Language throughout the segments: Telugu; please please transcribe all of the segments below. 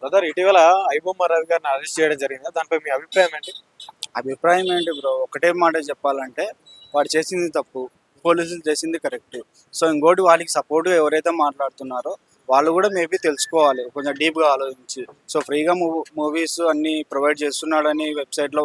బ్రదర్ ఇటీవల ఐబొమ్మ రవి గారిని అరెస్ట్ చేయడం జరిగింది. దానిపై మీ అభిప్రాయం ఏంటి? అభిప్రాయం ఏంటి బ్రో? ఒకటే మాట చెప్పాలంటే వాడు చేసింది తప్పు, పోలీసులు చేసింది కరెక్ట్. సో ఇంకోటి వాళ్ళకి సపోర్ట్గా ఎవరైతే మాట్లాడుతున్నారో వాళ్ళు కూడా మేబీ తెలుసుకోవాలి, కొంచెం డీప్గా ఆలోచించి. సో ఫ్రీగా మూవీస్ అన్ని ప్రొవైడ్ చేస్తున్నాడని వెబ్సైట్లో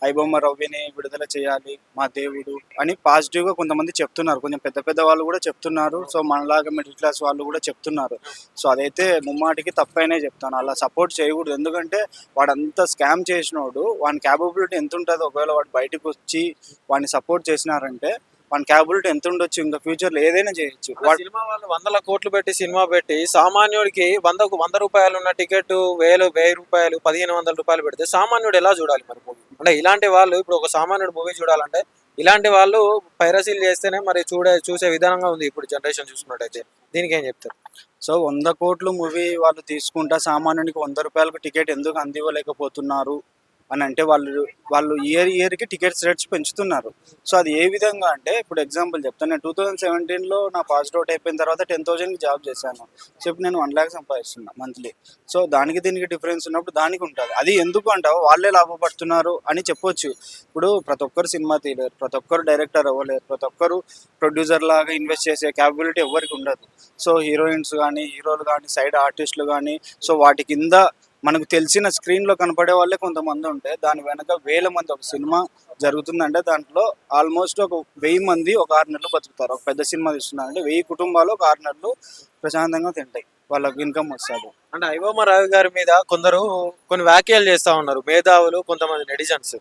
ఐబొమ్మ రవిని విడుదల చేయాలి మా దేవుడు అని పాజిటివ్గా కొంతమంది చెప్తున్నారు, కొంచెం పెద్ద పెద్ద వాళ్ళు కూడా చెప్తున్నారు. సో మనలాగా మిడిల్ క్లాస్ వాళ్ళు కూడా చెప్తున్నారు. సో అదైతే ముమ్మాటికి తప్పైనే చెప్తాను, అలా సపోర్ట్ చేయకూడదు. ఎందుకంటే వాడు అంత స్కామ్ చేసినోడు, వాని క్యాపబిలిటీ ఎంత ఉంటుందో ఒకవేళ వాడు బయటకు వచ్చి వాడిని సపోర్ట్ చేసినారంటే వాని క్యాపబిలిటీ ఎంత ఉండొచ్చు, ఇంకా ఫ్యూచర్లో ఏదైనా చేయొచ్చు. సినిమా వాళ్ళు వందల కోట్లు పెట్టి సినిమా పెట్టి సామాన్యుడికి 100 రూపాయలు ఉన్న టికెట్ 1000 రూపాయలు 1500 రూపాయలు పెడితే సామాన్యుడు ఎలా చూడాలి మరి మూవీ? అంటే ఇలాంటి వాళ్ళు ఇప్పుడు ఒక సామాన్యుడు మూవీ చూడాలంటే ఇలాంటి వాళ్ళు పైరసీలు చేస్తేనే మరి చూసే విధానంగా ఉంది ఇప్పుడు జనరేషన్ చూసుకున్నట్టయితే. దీనికి ఏం చెప్తారు? సో 100 కోట్లు మూవీ వాళ్ళు తీసుకుంటా సామాన్యునికి 100 రూపాయలకు టికెట్ ఎందుకు అందివ్వలేకపోతున్నారు అని అంటే వాళ్ళు ఇయర్కి టికెట్స్ రేట్స్ పెంచుతున్నారు. సో అది ఏ విధంగా అంటే, ఇప్పుడు ఎగ్జాంపుల్ చెప్తాను. నేను 2017లో నా పాస్డ్ అవుట్ అయిపోయిన తర్వాత 10,000కి జాబ్ చేశాను. సో ఇప్పుడు నేను 1 lakh సంపాదిస్తున్నా మంత్లీ. సో దానికి దీనికి డిఫరెన్స్ ఉన్నప్పుడు దానికి ఉంటుంది. అది ఎందుకు అంటావు, వాళ్ళే లాభపడుతున్నారు అని చెప్పొచ్చు. ఇప్పుడు ప్రతి ఒక్కరు సినిమా తీయలేరు, ప్రతి ఒక్కరు డైరెక్టర్ అవ్వలేరు, ప్రతి ఒక్కరు ప్రొడ్యూసర్ లాగా ఇన్వెస్ట్ చేసే క్యాపబిలిటీ ఎవరికి ఉండదు. సో హీరోయిన్స్ కానీ, హీరోలు కానీ, సైడ్ ఆర్టిస్టులు కానీ, సో వాటి కింద మనకు తెలిసిన స్క్రీన్లో కనపడే వాళ్ళే కొంతమంది ఉంటే దాని వెనక 1000 మంది. ఒక సినిమా జరుగుతుందంటే దాంట్లో ఆల్మోస్ట్ ఒక 1000 మంది ఒక 6 నెలలు బతుకుతారు. ఒక పెద్ద సినిమా తీస్తున్నారంటే 1000 కుటుంబాలు ఒక 6 నెలలు ప్రశాంతంగా తింటాయి, వాళ్ళకి ఇన్కమ్ వస్తుంది. అంటే ఐబొమ్మ రావు గారి మీద కొందరు కొన్ని వ్యాఖ్యలు చేస్తూ ఉన్నారు మేధావులు, కొంతమంది నెటిజన్స్.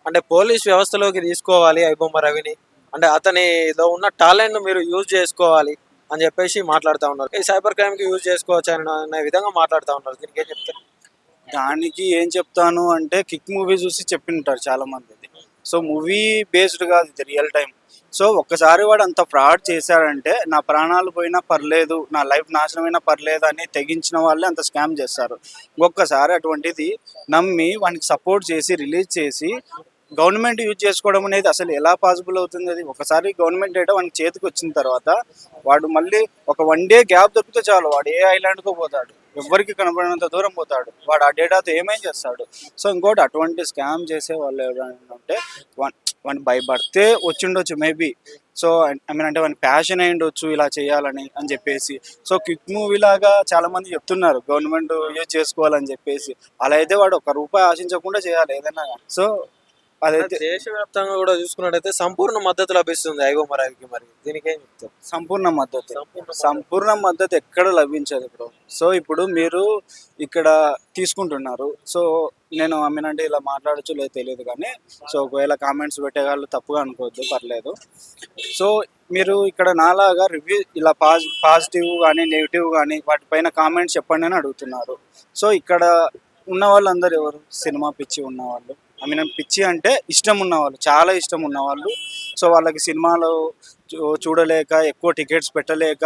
అంటే పోలీస్ వ్యవస్థలోకి తీసుకోవాలి ఐబొమ్మ రవిని, అంటే అతనిలో ఉన్న టాలెంట్ మీరు యూజ్ చేసుకోవాలి అని చెప్పేసి మాట్లాడుతూ ఉన్నారు. ఈ సైబర్ క్రైమ్కి యూజ్ చేసుకోవచ్చు అనే విధంగా మాట్లాడుతూ ఉన్నారు. దీనికి ఏం చెప్తారు? దానికి ఏం చెప్తాను అంటే, కిక్ మూవీ చూసి చెప్పింటారు చాలా మంది. సో మూవీ బేస్డ్ కాదు, ఇది రియల్ టైం. సో ఒక్కసారి వాడు అంత ఫ్రాడ్ చేశాడంటే నా ప్రాణాలు పోయినా పర్లేదు, నా లైఫ్ నాశనమైనా పర్లేదు అని తెగించిన వాళ్ళే అంత స్కామ్ చేస్తారు. ఒక్కసారి అటువంటిది నమ్మి వానికి సపోర్ట్ చేసి రిలీజ్ చేసి గవర్నమెంట్ యూజ్ చేసుకోవడం అనేది అసలు ఎలా పాసిబుల్ అవుతుంది? అది ఒకసారి గవర్నమెంట్ డేటా వానికి చేతికి వచ్చిన తర్వాత వాడు మళ్ళీ ఒక 1 day గ్యాప్ దొరికితే చాలు, వాడు ఏ ఐలాండ్కో పోతాడు, ఎవరికి కనపడినంత దూరం పోతాడు, వాడు ఆ డేటాతో ఏమేం చేస్తాడు. సో ఇంకోటి, అటువంటి స్కామ్ చేసే వాళ్ళు ఎవరైనా ఉంటే వాని బై బర్తే వచ్చిండొచ్చు మేబీ. సో అంటే వాని ప్యాషన్ అయి ఉండొచ్చు ఇలా చేయాలని అని చెప్పేసి. సో క్విక్ మూవీ లాగా చాలా మంది చెప్తున్నారు గవర్నమెంట్ యూజ్ చేసుకోవాలని చెప్పేసి. అలా అయితే వాడు 1 రూపాయి ఆశించకుండా చేయాలి ఏదైనా. సో అదైతే దేశవ్యాప్తంగా కూడా చూసుకున్నట్టయితే సంపూర్ణ మద్దతు లభిస్తుంది ఐబొమ్మ రవికి. మరి దీనికి ఏం చెప్తారు? సంపూర్ణ మద్దతు ఎక్కడ లభించదు ఇప్పుడు. సో ఇప్పుడు మీరు ఇక్కడ తీసుకుంటున్నారు. సో నేను అంటే ఇలా మాట్లాడచ్చు లేదు తెలియదు కానీ, సో ఒకవేళ కామెంట్స్ పెట్టే వాళ్ళు తప్పుగా అనుకోవద్దు, పర్లేదు. సో మీరు ఇక్కడ నాలాగా రివ్యూ ఇలా పాజిటివ్ కానీ నెగిటివ్ కానీ వాటిపైన కామెంట్స్ చెప్పండి అని అడుగుతున్నారు. సో ఇక్కడ ఉన్న వాళ్ళందరూ ఎవరు? సినిమా పిచ్చి ఉన్నవాళ్ళు, పిచ్చి అంటే ఇష్టం ఉన్నవాళ్ళు, చాలా ఇష్టం ఉన్నవాళ్ళు. సో వాళ్ళకి సినిమాలో చూడలేక, ఎక్కువ టికెట్స్ పెట్టలేక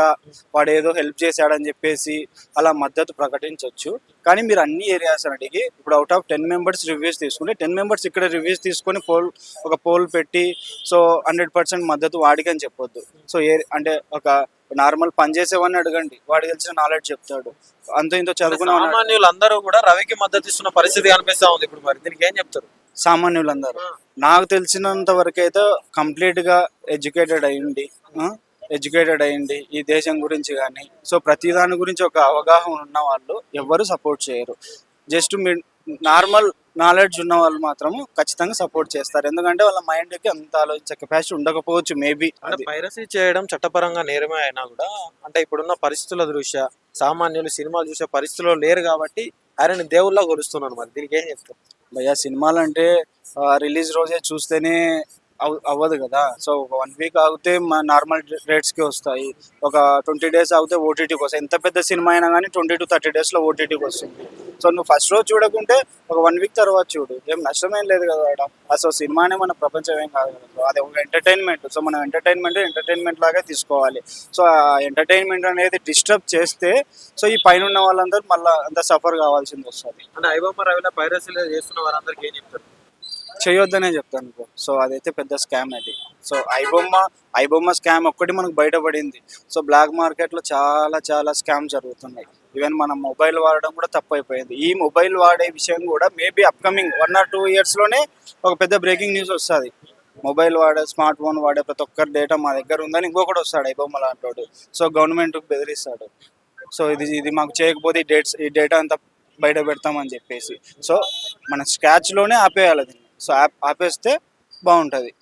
వాడు ఏదో హెల్ప్ చేశాడని చెప్పేసి అలా మద్దతు ప్రకటించవచ్చు. కానీ మీరు అన్ని ఏరియాస్ అడిగి ఇప్పుడు అవుట్ ఆఫ్ 10 members రివ్యూస్ తీసుకుంటే 10 members ఇక్కడ రివ్యూస్ తీసుకొని ఒక పోల్ పెట్టి సో 100% మద్దతు వాడికి అని చెప్పొద్దు. సో అంటే ఒక నార్మల్ పనిచేసేవాడిని అడగండి, వాడికి తెలిసిన నాలెడ్జ్ చెప్తాడు. అంత ఇంత చదువుకున్న సామాన్యులందరూ కూడా రవికి మద్దతు ఇస్తున్న పరిస్థితి కనిపిస్తా ఉంది ఇప్పుడు. మరి దీనికి ఏం చెప్తారు? సామాన్యులందరూ నాకు తెలిసినంత వరకు అయితే కంప్లీట్గా ఎడ్యుకేటెడ్ అయ్యింది ఈ దేశం గురించి కానీ, సో ప్రతి దాని గురించి ఒక అవగాహన ఉన్న వాళ్ళు ఎవరు సపోర్ట్ చేయరు. జస్ట్ మీ నార్మల్ నాలెడ్జ్ ఉన్న వాళ్ళు మాత్రము ఖచ్చితంగా సపోర్ట్ చేస్తారు. ఎందుకంటే వాళ్ళ మైండ్కి అంత ఆలోచించే కెపాసిటీ ఉండకపోవచ్చు మేబీ. పైరసీ చేయడం చట్టపరంగా నేరమే అయినా కూడా, అంటే ఇప్పుడున్న పరిస్థితుల దృష్ట్యా సామాన్యులు సినిమాలు చూసే పరిస్థితుల్లో లేరు కాబట్టి ఆయన దేవుళ్ళ కొలుస్తున్నాను. మరి దీనికి ఏం చెప్తారు? భయ్యా, సినిమాలు అంటే రిలీజ్ రోజే చూస్తేనే అవ్వదు కదా. సో ఒక 1 week ఆగితే నార్మల్ రేట్స్కి వస్తాయి, ఒక 20 days ఆగితే ఓటీటీకి వస్తాయి. ఎంత పెద్ద సినిమా అయినా కానీ 20 to 30 daysలో ఓటీటీకి వస్తుంది. సో నువ్వు ఫస్ట్ రోజు చూడకుంటే ఒక 1 week తర్వాత చూడు, ఏం నష్టమేం లేదు కదా. అసలు సినిమానే మన ప్రపంచం ఏం కాదు కదా, అది ఒక ఎంటర్టైన్మెంట్. సో మనం ఎంటర్టైన్మెంట్ లాగే తీసుకోవాలి. సో ఆ ఎంటర్టైన్మెంట్ అనేది డిస్టర్బ్ చేస్తే సో ఈ పైన ఉన్న వాళ్ళందరూ మళ్ళీ అంత సఫర్ కావాల్సింది వస్తుంది. అంటే ఐబొమ్మ రవిలో పైరసీలు చేస్తున్న వారందరికీ ఏం చెప్తారు? చేయొద్దనే చెప్తాను బ్రో. సో అదైతే పెద్ద స్కామ్ అది. సో ఐబొమ్మ స్కామ్ ఒక్కటి మనకు బయటపడింది. సో బ్లాక్ మార్కెట్లో చాలా స్కామ్ జరుగుతున్నాయి. ఈవెన్ మనం మొబైల్ వాడడం కూడా తప్పైపోయింది. ఈ మొబైల్ వాడే విషయం కూడా మేబీ అప్కమింగ్ 1 or 2 ఇయర్స్లోనే ఒక పెద్ద బ్రేకింగ్ న్యూస్ వస్తుంది. మొబైల్ వాడే, స్మార్ట్ ఫోన్ వాడే ప్రతి ఒక్కరి డేటా మా దగ్గర ఉందని ఇంకొకటి వస్తాడు ఐబొమ్మ లాంటి. So government బెదిరిస్తాడు. సో ఇది మాకు చేయకపోతే ఈ డేటా అంతా బయట పెడతామని చెప్పేసి. సో మన స్క్రాచ్లోనే ఆపేయాలి దీన్ని. సో ఆపేస్తే బాగుంటుంది.